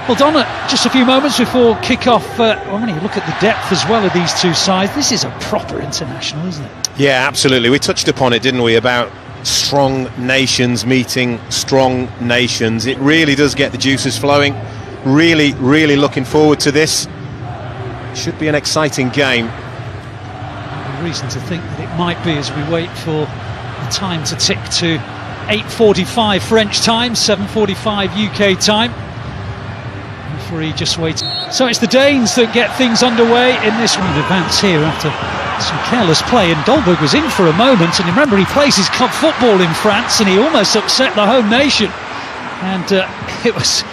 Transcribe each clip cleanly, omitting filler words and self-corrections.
Well, Donna, just a few moments before kick-off, when you look at the depth as well of these two sides, this is a proper international, isn't it? Yeah, absolutely. We touched upon it, didn't we, about strong nations meeting strong nations. It really does get the juices flowing. Really, really looking forward to this. Should be an exciting game. Reason to think that it might be as we wait for the time to tick to 8:45 French time, 7:45 UK time. Referee just waiting. So it's the Danes that get things underway in this one. Advance here after some careless play, and Dolberg was in for a moment, and remember he plays his club football in France and he almost upset the home nation, and it was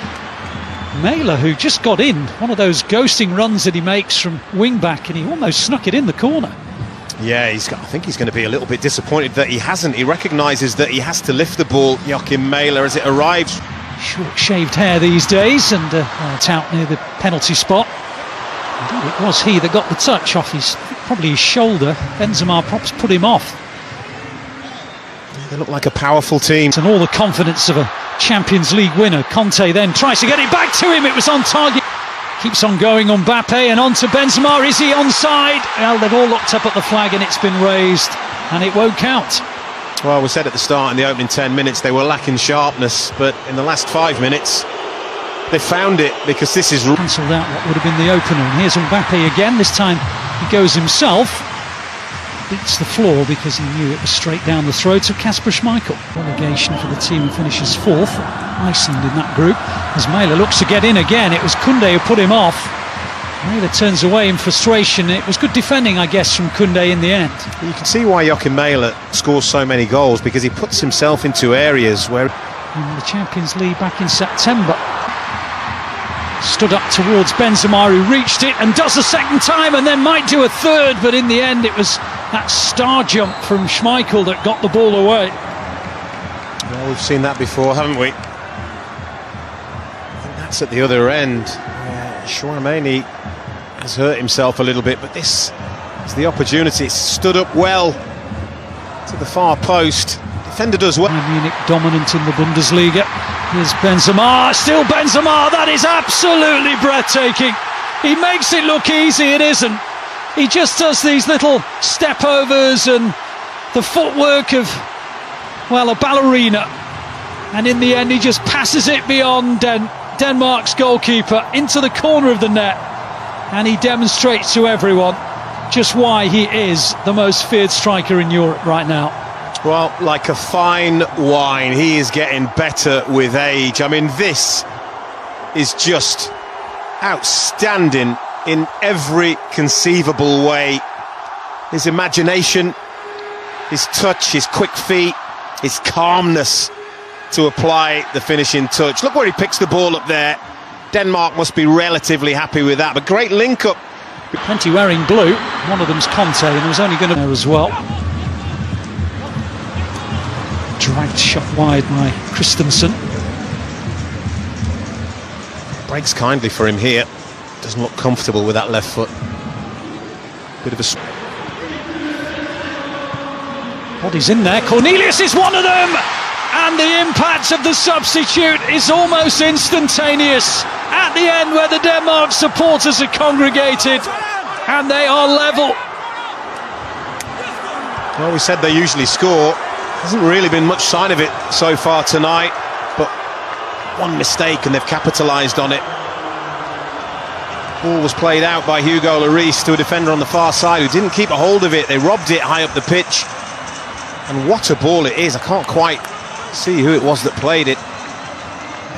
Mailer who just got in, one of those ghosting runs that he makes from wing back, and he almost snuck it in the corner. Yeah, I think he's going to be a little bit disappointed that he hasn't. He recognises that he has to lift the ball, Joachim Mailer, as it arrives. Short shaved hair these days, and it's out near the penalty spot. Indeed, it was he that got the touch off probably his shoulder. Benzema perhaps put him off. They look like a powerful team. And all the confidence of a Champions League winner. Conte then tries to get it back to him. It was on target. Keeps on going on Mbappe and on to Benzema. Is he onside? Well, they've all looked up at the flag and it's been raised, and it won't count. Well, we said at the start, in the opening 10 minutes, they were lacking sharpness, but in the last 5 minutes, they found it, because this is... Cancelled out what would have been the opener, and here's Mbappe again. This time he goes himself. Beats the floor because he knew it was straight down the throat of Kasper Schmeichel. Relegation for the team who finishes 4th, Iceland in that group. As Mailer looks to get in again, it was Koundé who put him off. Mailer turns away in frustration. It was good defending, I guess, from Koundé in the end. You can see why Joachim Mailer scores so many goals, because he puts himself into areas where... In the Champions League back in September. Stood up towards Benzema, who reached it and does a second time and then might do a third, but in the end it was that star jump from Schmeichel that got the ball away. Well, we've seen that before, haven't we? I think that's at the other end. Chouameni has hurt himself a little bit, but this is the opportunity. It's stood up well to the far post. Defender does well. Munich dominant in the Bundesliga. Here's Benzema, still Benzema. That is absolutely breathtaking. He makes it look easy, it isn't. He just does these little step overs and the footwork of, well, a ballerina, and in the end he just passes it beyond Denmark's goalkeeper into the corner of the net, and he demonstrates to everyone just why he is the most feared striker in Europe right now. Well, like a fine wine, he is getting better with age. I mean, this is just outstanding in every conceivable way. His imagination, his touch, his quick feet, his calmness to apply the finishing touch. Look where he picks the ball up there. Denmark must be relatively happy with that, but great link up. Plenty wearing blue. One of them's Conte, and there was only going to there as well. Dragged shot wide by Christensen. Breaks kindly for him here. Doesn't look comfortable with that left foot. Bit of a... Body's in there. Cornelius is one of them! And the impact of the substitute is almost instantaneous. At the end, where the Denmark supporters are congregated, and they are level. Well, we said they usually score. Hasn't really been much sign of it so far tonight, but one mistake and they've capitalised on it. Ball was played out by Hugo Lloris to a defender on the far side who didn't keep a hold of it. They robbed it high up the pitch, and what a ball it is. I can't quite see who it was that played it.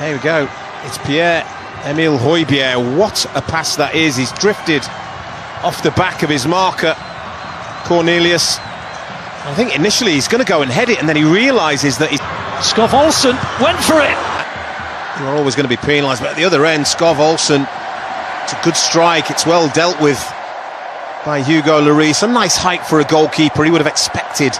There we go, it's Pierre-Emile Højbjerg. What a pass that is. He's drifted off the back of his marker, Cornelius. I think initially he's going to go and head it, and then he realises that he's... Skov Olsen went for it. You're always going to be penalised, but at the other end, Skov Olsen, it's a good strike, it's well dealt with by Hugo Lloris. A nice height for a goalkeeper, he would have expected.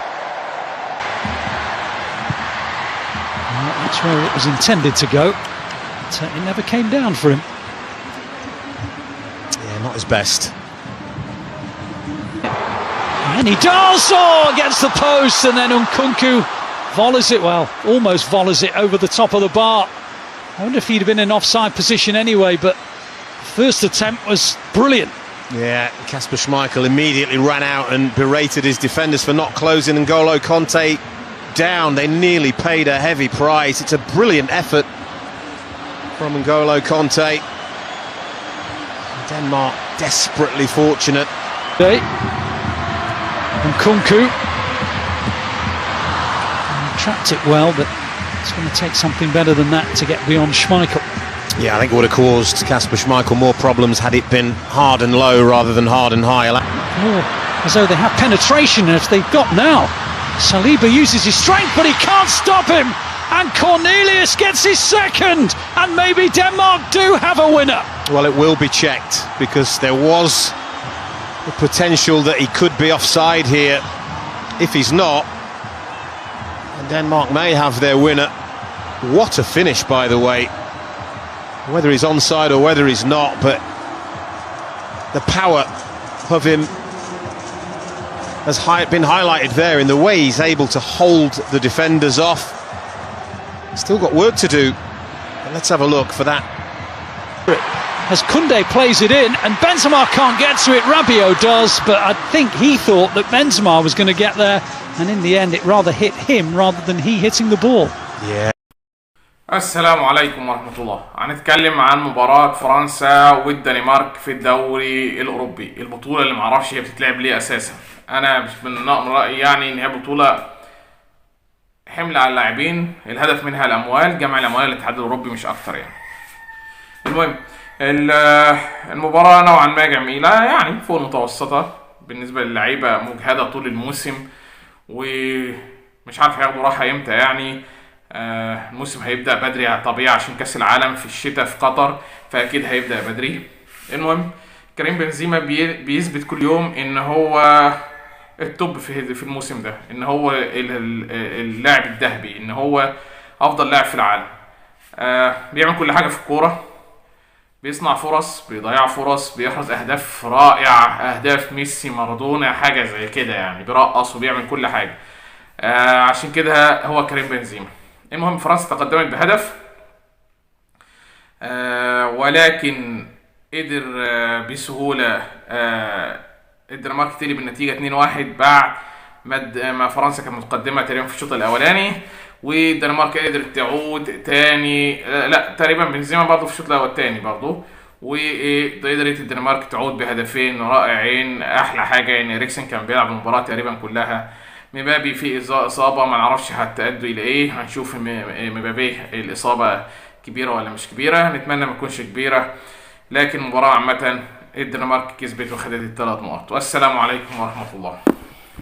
Well, that's where it was intended to go, but it never came down for him. Yeah, not his best. And he does, against the post, and then Nkunku volleys it, well, almost volleys it over the top of the bar. I wonder if he'd have been in offside position anyway, but first attempt was brilliant. Yeah, Kasper Schmeichel immediately ran out and berated his defenders for not closing N'Golo Kanté down. They nearly paid a heavy price. It's a brilliant effort from N'Golo Kanté. Denmark desperately fortunate. Okay. And Kunku trapped it well, but it's going to take something better than that to get beyond Schmeichel. Yeah, I think it would have caused Kasper Schmeichel more problems had it been hard and low rather than hard and high. As though they have penetration as they've got now. Saliba uses his strength, but he can't stop him. And Cornelius gets his second. And maybe Denmark do have a winner. Well, it will be checked because there was the potential that he could be offside here. If he's not, and Denmark may have their winner. What a finish, by the way. Whether he's onside or whether he's not, but the power of him has been highlighted there in the way he's able to hold the defenders off. Still got work to do, but let's have a look for that. As Koundé plays it in, and Benzema can't get to it, Rabiot does, but I think he thought that Benzema was going to get there, and in the end it rather hit him rather than he hitting the ball. Yeah. السلام عليكم ورحمة الله. هنتكلم عن مباراة فرنسا والدنمارك في الدوري الأوروبي، البطولة اللي معرفش هي بتتلعب ليه أساسا. أنا مش من رأيي يعني إن هي بطولة حمل على اللاعبين، الهدف منها الأموال، جمع الأموال للاتحاد الأوروبي مش أكتر يعني. المهم المباراة نوعا ما جميلة يعني فوق المتوسطة بالنسبة للعيبة، مجهدة طول الموسم ومش عارف هياخدوا راحة امتى يعني. الموسم هيبدأ بدري طبيعي عشان كأس العالم في الشتاء في قطر، فأكيد هيبدأ بدري. المهم كريم بنزيما بيثبت كل يوم ان هو التوب في الموسم ده، ان هو اللاعب الذهبي، ان هو افضل لاعب في العالم. بيعمل كل حاجة في الكورة، بيصنع فرص، بيضيع فرص، بيحرز اهداف رائعة، اهداف ميسي مارادونا حاجة زي كده يعني، بيرقص وبيعمل كل حاجة. عشان كده هو كريم بنزيما. المهم فرنسا تقدمت بهدف، ولكن قدر بسهولة الدنمارك تقلب النتيجة 2-1 بعد ما فرنسا كانت متقدمة تقريبا في الشوط الأولاني، والدنمارك قدرت تعود تاني، لا تقريبا بنزيما برضه في الشوط الأول التاني برضه، وقدرت الدنمارك تعود بهدفين رائعين. أحلى حاجة إن إريكسن كان بيلعب المباراة تقريبا كلها. مبابي في إصابة ما نعرفش هتأدي إلى إيه، هنشوف مبابي الإصابة كبيرة ولا مش كبيرة، نتمنى ما تكونش كبيرة، لكن المباراة عامة الدنمارك كسبت وخدت ال3 نقط. والسلام عليكم ورحمة الله.